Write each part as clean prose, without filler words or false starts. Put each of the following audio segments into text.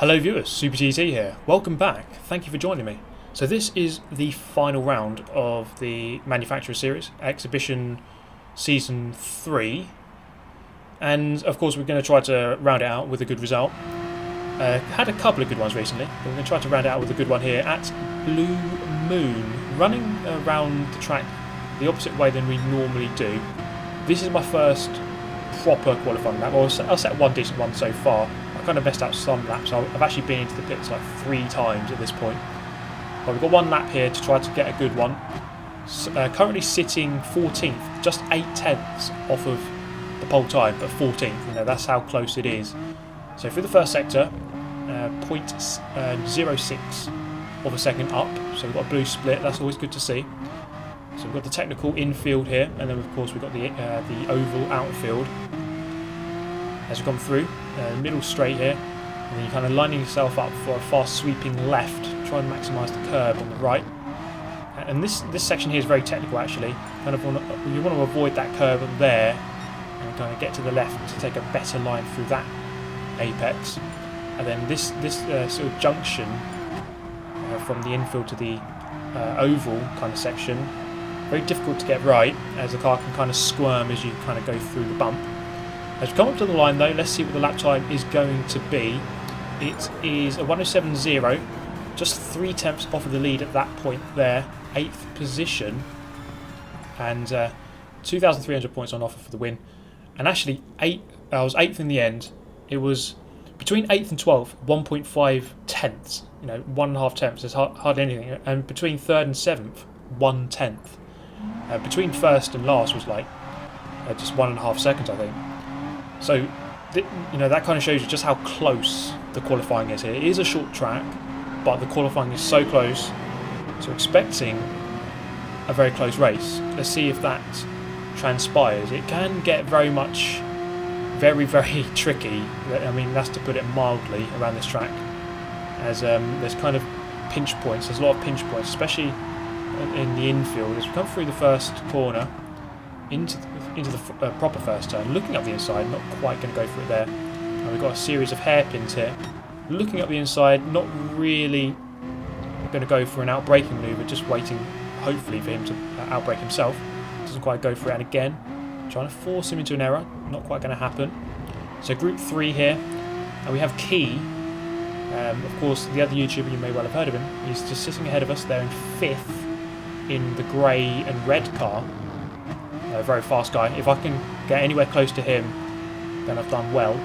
Hello viewers, Super GT here. Welcome back. Thank you for joining me. So this is the final round of the Manufacturer Series, Exhibition Season 3. And of course we're going to try to round it out with a good result. Had a couple of good ones recently, but we're going to try to round it out with a good one here at Blue Moon. Running around the track the opposite way than we normally do. This is my first proper qualifying lap. I'll set one decent one so far. I kind of messed out some laps. I've actually been into the pits like 3 times at this point. But we've got one lap here to try to get a good one. Currently sitting 14th, just 8 tenths off of the pole time, but 14th. You know, that's how close it is. So for the first sector, 0.06 of a second up. So we've got a blue split. That's always good to see. So we've got the technical infield here, and then of course we've got the oval outfield. As we come through, middle straight here, and then you're kind of lining yourself up for a fast sweeping left, try and maximise the curb on the right. And this section here is very technical actually. You want to avoid that curb up there, and kind of get to the left to take a better line through that apex. And then this sort of junction from the infield to the oval kind of section, very difficult to get right, as the car can kind of squirm as you kind of go through the bump. As we come up to the line though, let's see what the lap time is going to be. It is a 107.0, just 3 tenths off of the lead at that point there, 8th position, and 2,300 points on offer for the win. And actually, I was 8th in the end. It was between 8th and 12th, 1.5 tenths, 1.5 tenths, there's hardly anything. And between 3rd and 7th, 1 tenth. Between first and last was like just 1.5 seconds, I think. So, that kind of shows you just how close the qualifying is here. It is a short track, but the qualifying is so close. So expecting a very close race. Let's see if that transpires. It can get very, very tricky. I mean, that's to put it mildly around this track. As there's kind of pinch points. There's a lot of pinch points, especially in the infield. As we come through the first corner, into the proper first turn, looking up the inside, not quite going to go for it there. And we've got a series of hairpins here. Looking up the inside, not really going to go for an outbraking manoeuvre, just waiting hopefully for him to outbrake himself. Doesn't quite go for it, and again trying to force him into an error, not quite going to happen. So group 3 here, and we have Key. Of course, the other YouTuber, you may well have heard of him. He's just sitting ahead of us there in 5th in the grey and red car. A very fast guy. If I can get anywhere close to him, then I've done well.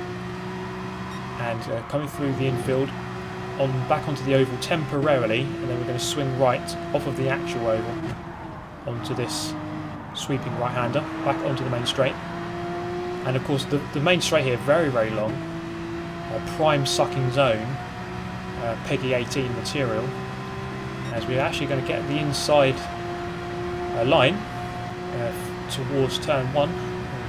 And coming through the infield, back onto the oval temporarily, and then we're going to swing right off of the actual oval onto this sweeping right-hander, back onto the main straight. And of course the main straight here, very, very long. Prime sucking zone, Peggy 18 material, as we're actually going to get the inside line towards turn 1,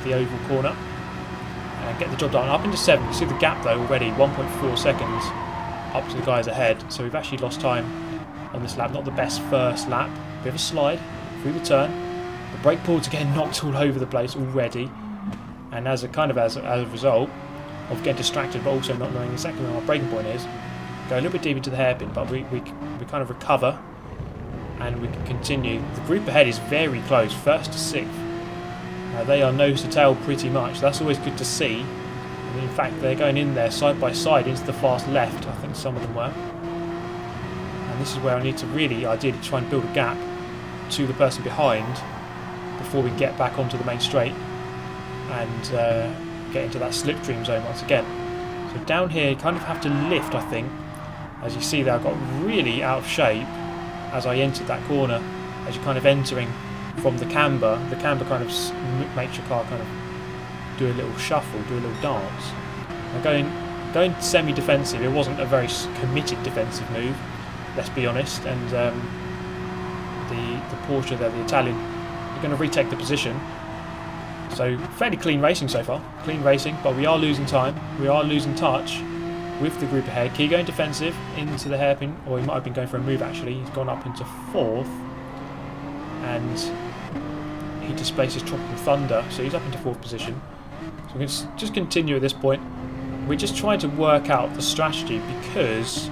the oval corner, and get the job done. Up into 7th. You see the gap though already, 1.4 seconds up to the guys ahead. So we've actually lost time on this lap. Not the best first lap. Bit of a slide through the turn. The brake board's again knocked all over the place already. And as a result of getting distracted, but also not knowing exactly where our braking point is, go a little bit deep into the hairpin, but we kind of recover. And we can continue. The group ahead is very close, 1st to 6th. They are nose to tail pretty much. That's always good to see. And in fact, they're going in there side by side into the fast left. I think some of them were. And this is where I need to really, ideally, try and build a gap to the person behind before we get back onto the main straight and get into that slipstream zone once again. So down here, you kind of have to lift, I think. As you see there, I got really out of shape as I entered that corner. As you're kind of entering from the camber kind of makes your car kind of do a little shuffle, do a little dance. Now going semi-defensive, it wasn't a very committed defensive move, let's be honest, and the Porsche there, the Italian, are going to retake the position. So fairly clean racing so far, but we are losing time, we are losing touch with the group ahead. Key going defensive into the hairpin, or he might have been going for a move actually. He's gone up into 4th, and he displaces Tropical Thunder, so he's up into 4th position. So we can just continue at this point. we're just trying to work out the strategy because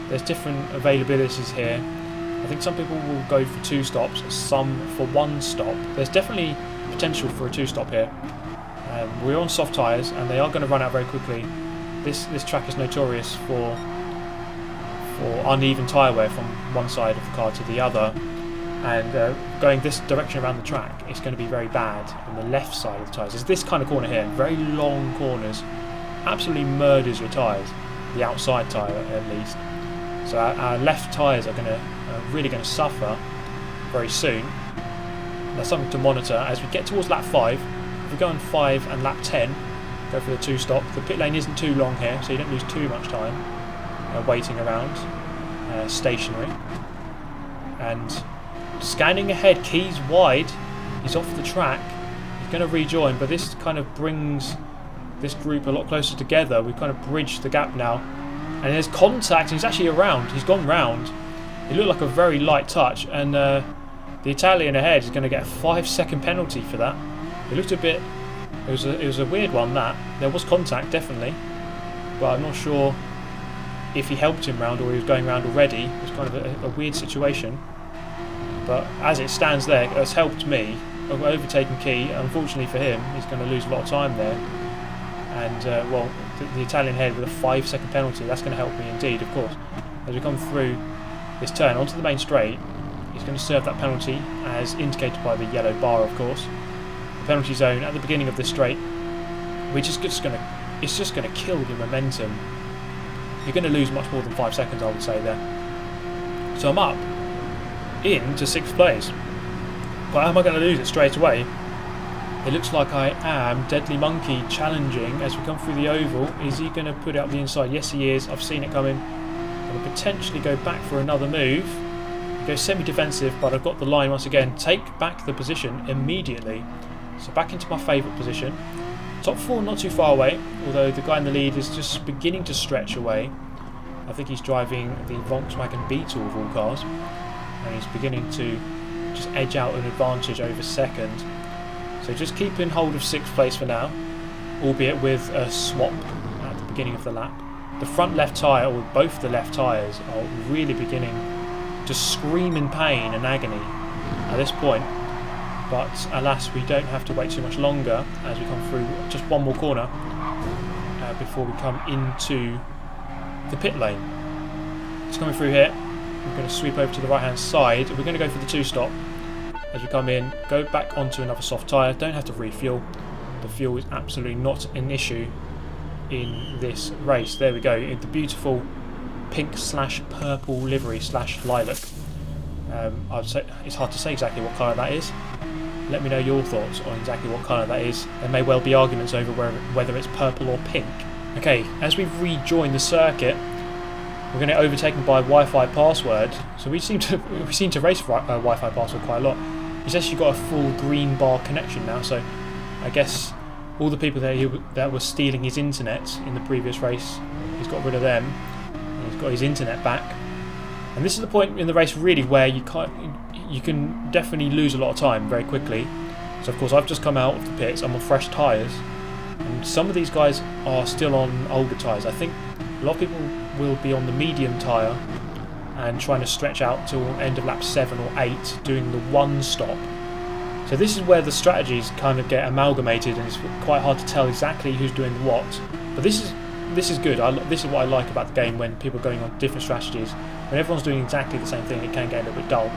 there's different availabilities here. I think some people will go for 2 stops, some for 1 stop. There's definitely potential for a 2 stop here. We're on soft tyres and they are going to run out very quickly. This track is notorious for uneven tyre wear from one side of the car to the other, and going this direction around the track is going to be very bad on the left side of the tyres. There's this kind of corner here, very long corners, absolutely murders your tyres, the outside tyre at least. So our left tyres are really going to suffer very soon. That's something to monitor as we get towards lap 5. If we go on 5 and lap 10, go for the 2 stop. The pit lane isn't too long here, so you don't lose too much time waiting around, stationary. And scanning ahead, Keys wide, he's off the track. He's going to rejoin, but this kind of brings this group a lot closer together. We've kind of bridged the gap now. And there's contact, and he's actually around. He's gone round. It looked like a very light touch, and the Italian ahead is going to get a 5-second penalty for that. It looked a bit... It was a weird one, that. There was contact, definitely. But I'm not sure if he helped him round or he was going round already. It was kind of a weird situation. But as it stands there, it has helped me. I've overtaken Key. Unfortunately for him, he's going to lose a lot of time there. And, well, the Italian head with a 5-second penalty, that's going to help me indeed, of course. As we come through this turn onto the main straight, he's going to serve that penalty as indicated by the yellow bar, of course. The penalty zone at the beginning of this straight, which is just going to kill your momentum. You're going to lose much more than 5 seconds, I would say there. So I'm up into 6th place. But am I going to lose it straight away? It looks like I am. Deadly Monkey challenging as we come through the oval. Is he going to put it up the inside? Yes, he is. I've seen it coming. I'll potentially go back for another move. Go semi-defensive, but I've got the line once again. Take back the position immediately. So back into my favourite position. Top 4 not too far away, although the guy in the lead is just beginning to stretch away. I think he's driving the Volkswagen Beetle of all cars, and he's beginning to just edge out an advantage over 2nd. So just keeping hold of 6th place for now, albeit with a swap at the beginning of the lap. The front left tyre, or both the left tyres, are really beginning to scream in pain and agony at this point. But alas, we don't have to wait too much longer as we come through just one more corner before we come into the pit lane. It's coming through here. We're going to sweep over to the right hand side. We're going to go for the 2 stop. As we come in, go back onto another soft tyre. Don't have to refuel. The fuel is absolutely not an issue in this race. There we go, in the beautiful pink/purple livery/lilac. I'd say it's hard to say exactly what colour that is. Let me know your thoughts on exactly what colour that is. There may well be arguments over whether it's purple or pink. Okay, as we rejoin the circuit, we're going to get overtaken by Wi-Fi password. So we seem to race Wi-Fi password quite a lot. He's actually got a full green bar connection now, so I guess all the people that were stealing his internet in the previous race, he's got rid of them, and he's got his internet back. And this is the point in the race really where you can definitely lose a lot of time very quickly. So of course I've just come out of the pits, I'm on fresh tyres, and some of these guys are still on older tyres. I think a lot of people will be on the medium tyre and trying to stretch out till end of lap 7 or 8, doing the 1 stop. So this is where the strategies kind of get amalgamated, and it's quite hard to tell exactly who's doing what. But this is good. This is what I like about the game, when people are going on different strategies. When everyone's doing exactly the same thing, it can get a little bit dull.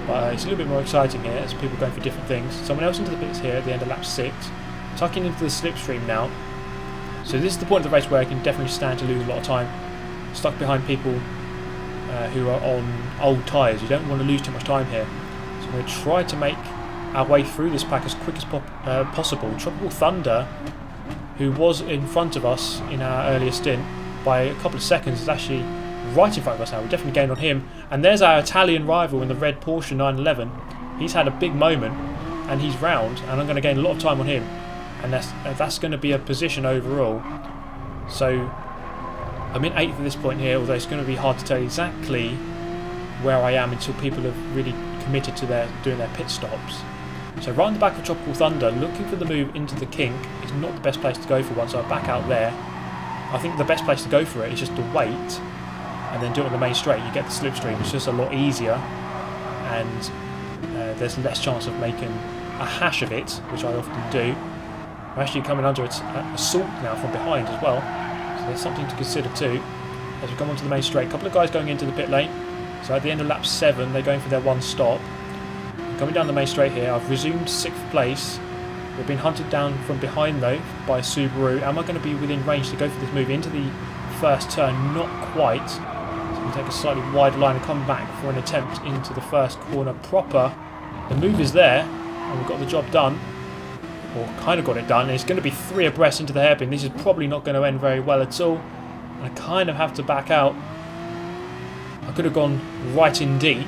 But it's a little bit more exciting here as people are going for different things. Someone else into the pits here at the end of lap 6, tucking into the slipstream now. So this is the point of the race where I can definitely stand to lose a lot of time. Stuck behind people who are on old tyres. You don't want to lose too much time here. So I'm going to try to make our way through this pack as quick as possible. Tropical Thunder, who was in front of us in our earlier stint by a couple of seconds, is actually right in front of us now. We definitely gained on him. And there's our Italian rival in the red Porsche 911. He's had a big moment and he's round, and I'm going to gain a lot of time on him. And that's going to be a position overall. So I'm in 8th at this point here, although it's going to be hard to tell exactly where I am until people have really committed to doing their pit stops. So right on the back of Tropical Thunder, looking for the move into the kink is not the best place to go for one, so I back out there. I think the best place to go for it is just to wait and then do it on the main straight. You get the slipstream, it's just a lot easier, and there's less chance of making a hash of it, which I often do. I'm actually coming under assault now from behind as well, so there's something to consider too. As we come onto the main straight, a couple of guys going into the pit lane. So at the end of lap 7, they're going for their one stop. Coming down the main straight here, I've resumed 6th place. We've been hunted down from behind though by Subaru. Am I going to be within range to go for this move into the first turn? Not quite. So I'm going to take a slightly wider line and come back for an attempt into the first corner proper. The move is there, and we've got the job done. Or kind of got it done. And it's going to be 3 abreast into the hairpin. This is probably not going to end very well at all. I kind of have to back out. I could have gone right in deep,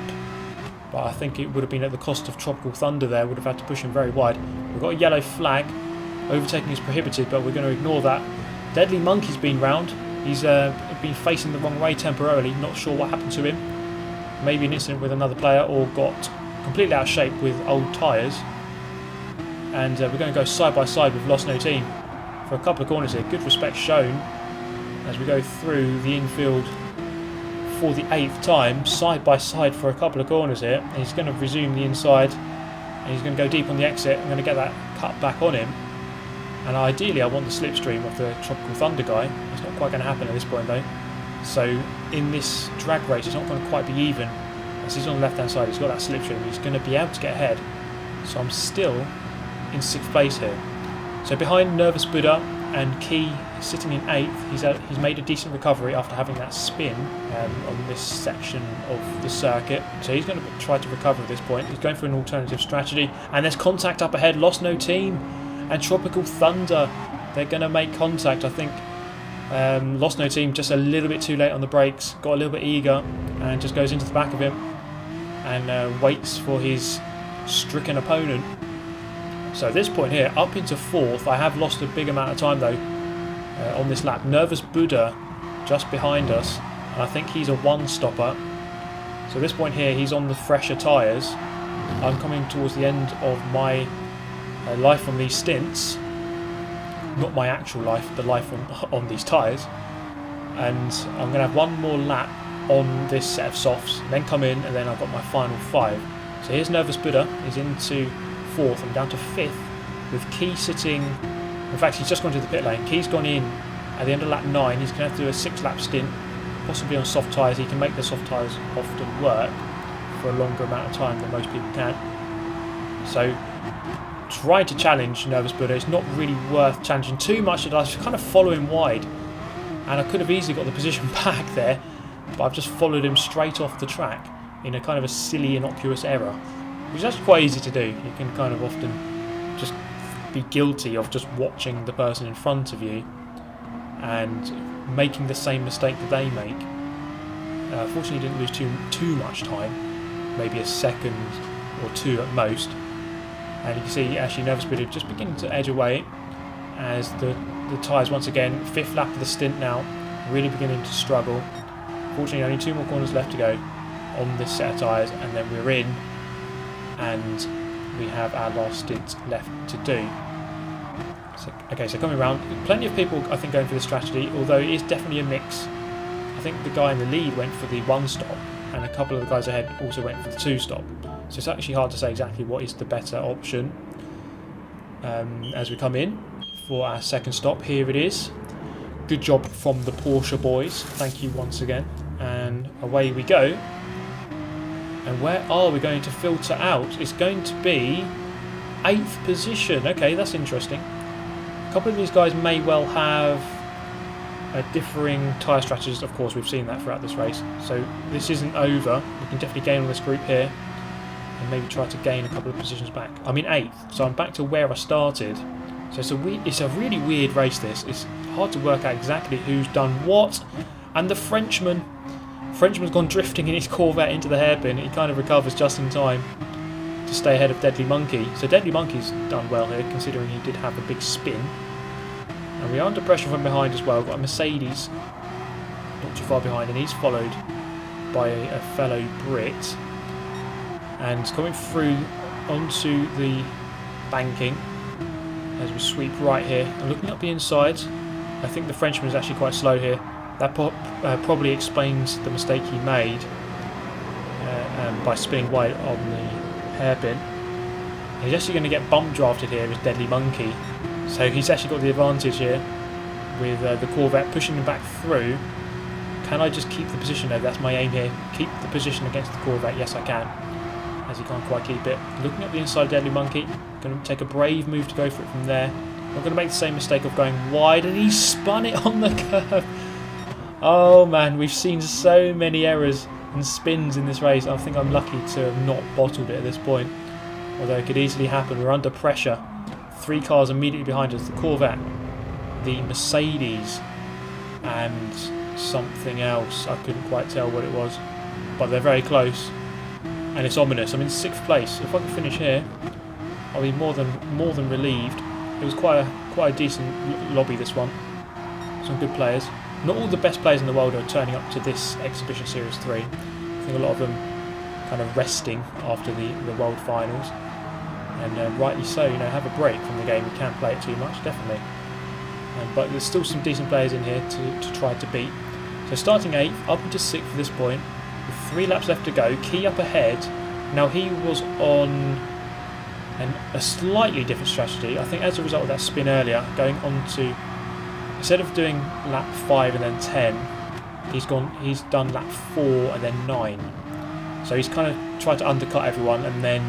but I think it would have been at the cost of Tropical Thunder there. Would have had to push him very wide. We've got a yellow flag. Overtaking is prohibited, but we're going to ignore that. Deadly Monkey's been round. He's been facing the wrong way temporarily. Not sure what happened to him. Maybe an incident with another player, or got completely out of shape with old tyres. And we're going to go side by side with Lost No Team for a couple of corners here. Good respect shown as we go through the infield for the 8th time, side by side for a couple of corners here. And he's going to resume the inside, and he's going to go deep on the exit. I'm going to get that cut back on him, and ideally I want the slipstream of the Tropical Thunder guy. It's not quite going to happen at this point though. So in this drag race it's not going to quite be even, as he's on the left hand side. He's got that slipstream, he's going to be able to get ahead. So I'm still in 6th place here. So behind Nervous Buddha and Key sitting in 8th, he's made a decent recovery after having that spin on this section of the circuit. So he's going to try to recover at this point. He's going for an alternative strategy, and there's contact up ahead. Lost No Team and Tropical Thunder, they're going to make contact. I think Lost No Team just a little bit too late on the brakes, got a little bit eager, and just goes into the back of him and waits for his stricken opponent. So at this point here, up into 4th, I have lost a big amount of time though on this lap. Nervous Buddha just behind us, and I think he's a one-stopper. So at this point here, he's on the fresher tyres. I'm coming towards the end of my life on these stints. Not my actual life, the life on these tyres. And I'm going to have one more lap on this set of softs, then come in, and then I've got my final 5. So here's Nervous Buddha, he's into 4th. I'm down to 5th with Key sitting. In fact, he's just gone to the pit lane. Key's gone in at the end of lap 9. He's going to have to do a 6-lap stint, possibly on soft tyres. He can make the soft tyres often work for a longer amount of time than most people can. So trying to challenge Nervous Buddha. It's not really worth challenging too much. I was kind of following wide, and I could have easily got the position back there, but I've just followed him straight off the track in a kind of a silly, innocuous error, which is actually quite easy to do. You can kind of often just be guilty of just watching the person in front of you and making the same mistake that they make. Fortunately, didn't lose too much time, maybe a second or 2 at most. And you can see actually Nervous Buddha just beginning to edge away as the tyres once again, 5th lap of the stint now, really beginning to struggle. Fortunately, only 2 more corners left to go on this set of tyres, and then we're in, and we have our last stint left to do. So coming around, plenty of people I think going for this strategy, although it is definitely a mix. I think the guy in the lead went for the 1-stop, and a couple of the guys ahead also went for the 2-stop. So it's actually hard to say exactly what is the better option. As we come in for our 2nd stop, here it is. Good job from the Porsche boys, thank you once again, and away we go. And where are we going to filter out? It's going to be 8th position. Okay, that's interesting. A couple of these guys may well have differing tyre strategies. Of course, we've seen that throughout this race. So this isn't over. We can definitely gain on this group here, and maybe try to gain a couple of positions back. I'm in 8th, so I'm back to where I started. So it's a really weird race, this. It's hard to work out exactly who's done what. And the Frenchman's gone drifting in his Corvette into the hairpin. He kind of recovers just in time to stay ahead of Deadly Monkey. So Deadly Monkey's done well here, considering he did have a big spin. And we are under pressure from behind as well. We've got a Mercedes not too far behind, and he's followed by a fellow Brit. And coming through onto the banking as we sweep right here and looking up the inside. I think the Frenchman is actually quite slow here. That probably explains the mistake he made by spinning wide on the hairpin. He's actually going to get bump drafted here with Deadly Monkey. So he's actually got the advantage here with the Corvette pushing him back through. Can I just keep the position though? That's my aim here. Keep the position against the Corvette. Yes, I can. As he can't quite keep it. Looking at the inside Deadly Monkey. Going to take a brave move to go for it from there. Not going to make the same mistake of going wide. And he spun it on the curve. Oh man, we've seen so many errors and spins in this race. I think I'm lucky to have not bottled it at this point. Although it could easily happen. We're under pressure. 3 cars immediately behind us. The Corvette, the Mercedes, and something else. I couldn't quite tell what it was. But they're very close. And it's ominous. I'm in 6th place. If I can finish here, I'll be more than relieved. It was quite a decent lobby, this one. Some good players. Not all the best players in the world are turning up to this Exhibition Series 3. I think a lot of them kind of resting after the World Finals. And rightly so, you know, have a break from the game. You can't play it too much, definitely. But there's still some decent players in here to try to beat. So starting 8th, up into 6th at this point, with 3 laps left to go. Key up ahead. Now he was on a slightly different strategy. I think as a result of that spin earlier, going on to, instead of doing lap 5 and then 10, he's done lap 4 and then 9. So he's kind of tried to undercut everyone, and then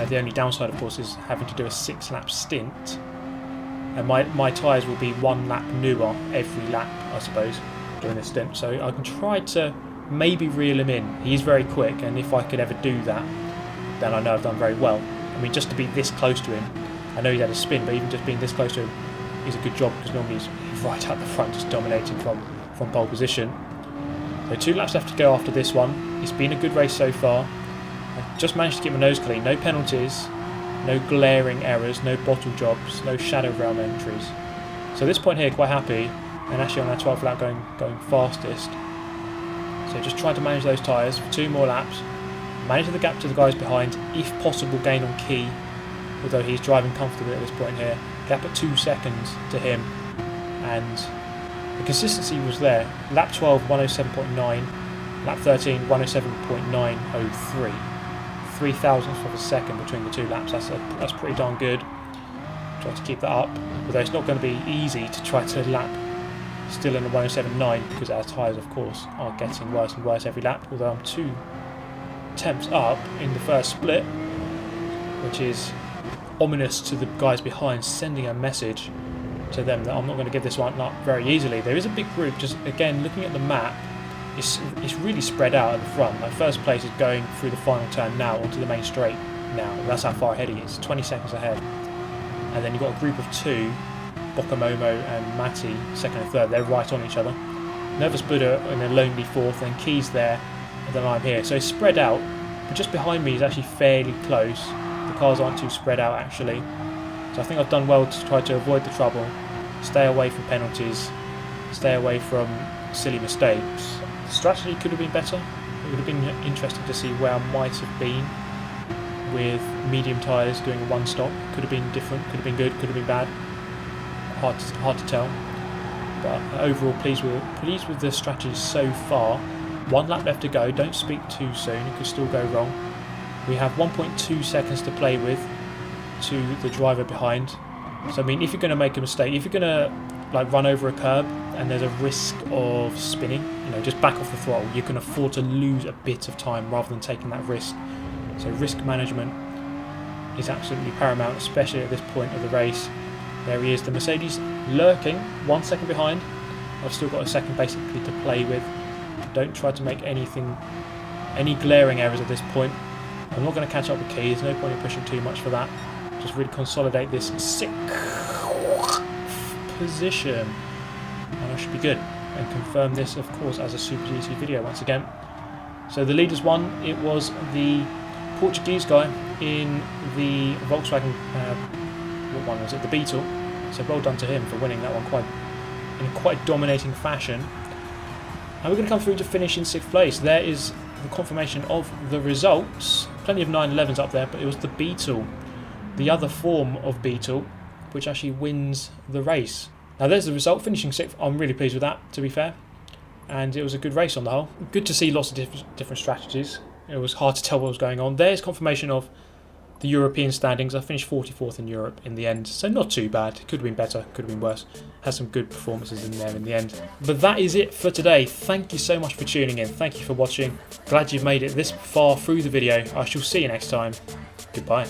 the only downside, of course, is having to do a 6-lap stint. And my tyres will be 1 lap newer every lap, I suppose, during this stint. So I can try to maybe reel him in. He's very quick, and if I could ever do that, then I know I've done very well. I mean, just to be this close to him, I know he's had a spin, but even just being this close to him is a good job, because normally he's right out the front, just dominating from pole position. So 2 laps left to go after this one. It's been a good race so far. I've just managed to keep my nose clean. No penalties, no glaring errors, no bottle jobs, no shadow realm entries. So at this point here, quite happy, and actually on our 12th lap going fastest. So just trying to manage those tyres for 2 more laps. Manage the gap to the guys behind, if possible gain on Key, although he's driving comfortably at this point here. Gap at 2 seconds to him, and the consistency was there. Lap 12, 107.9, lap 13, 107.903. 3 thousandths of a second between the 2 laps. That's pretty darn good. Try to keep that up, although it's not going to be easy to try to lap still in the 107.9, because our tyres, of course, are getting worse and worse every lap. Although I'm 2 tenths up in the first split, which is ominous to the guys behind, sending a message to them that I'm not going to give this one up very easily. There is a big group. Just again looking at the map, it's really spread out at the front. Like, first place is going through the final turn now onto the main straight now. That's how far ahead he is, 20 seconds ahead. And then you've got a group of 2, Bokamomo and Matty, second and third. They're right on each other. Nervous Buddha in a lonely 4th, then Key's there, and then I'm here. So it's spread out, but just behind me is actually fairly close. The cars aren't too spread out actually. So I think I've done well to try to avoid the trouble, stay away from penalties, stay away from silly mistakes. The strategy could have been better. It would have been interesting to see where I might have been with medium tyres doing a 1 stop. Could have been different, could have been good, could have been bad. Hard to tell. But overall, pleased with the strategy so far. 1 lap left to go. Don't speak too soon. It could still go wrong. We have 1.2 seconds to play with to the driver behind. So I mean, if you're going to make a mistake, if you're going to like run over a curb and there's a risk of spinning, you know, just back off the throttle. You can afford to lose a bit of time rather than taking that risk. So risk management is absolutely paramount, especially at this point of the race. There he is, the Mercedes lurking, 1 second behind. I've still got a second basically to play with. Don't try to make any glaring errors at this point. I'm not going to catch up with Key, there's no point in pushing too much for that. Just really consolidate this 6th position, and I should be good. And confirm this, of course, as a Super GT video once again. So the leaders won. It was the Portuguese guy in the Volkswagen, what one was it? The Beetle. So well done to him for winning that one in quite dominating fashion. And we're going to come through to finish in 6th place. There is the confirmation of the results. Plenty of 911s up there, but it was the Beetle, the other form of Beetle, which actually wins the race. Now there's the result, finishing 6th. I'm really pleased with that, to be fair. And it was a good race on the whole. Good to see lots of different strategies. It was hard to tell what was going on. There's confirmation of the European standings. I finished 44th in Europe in the end, so not too bad. Could have been better, could have been worse. Had some good performances in there in the end. But that is it for today. Thank you so much for tuning in. Thank you for watching. Glad you've made it this far through the video. I shall see you next time. Goodbye.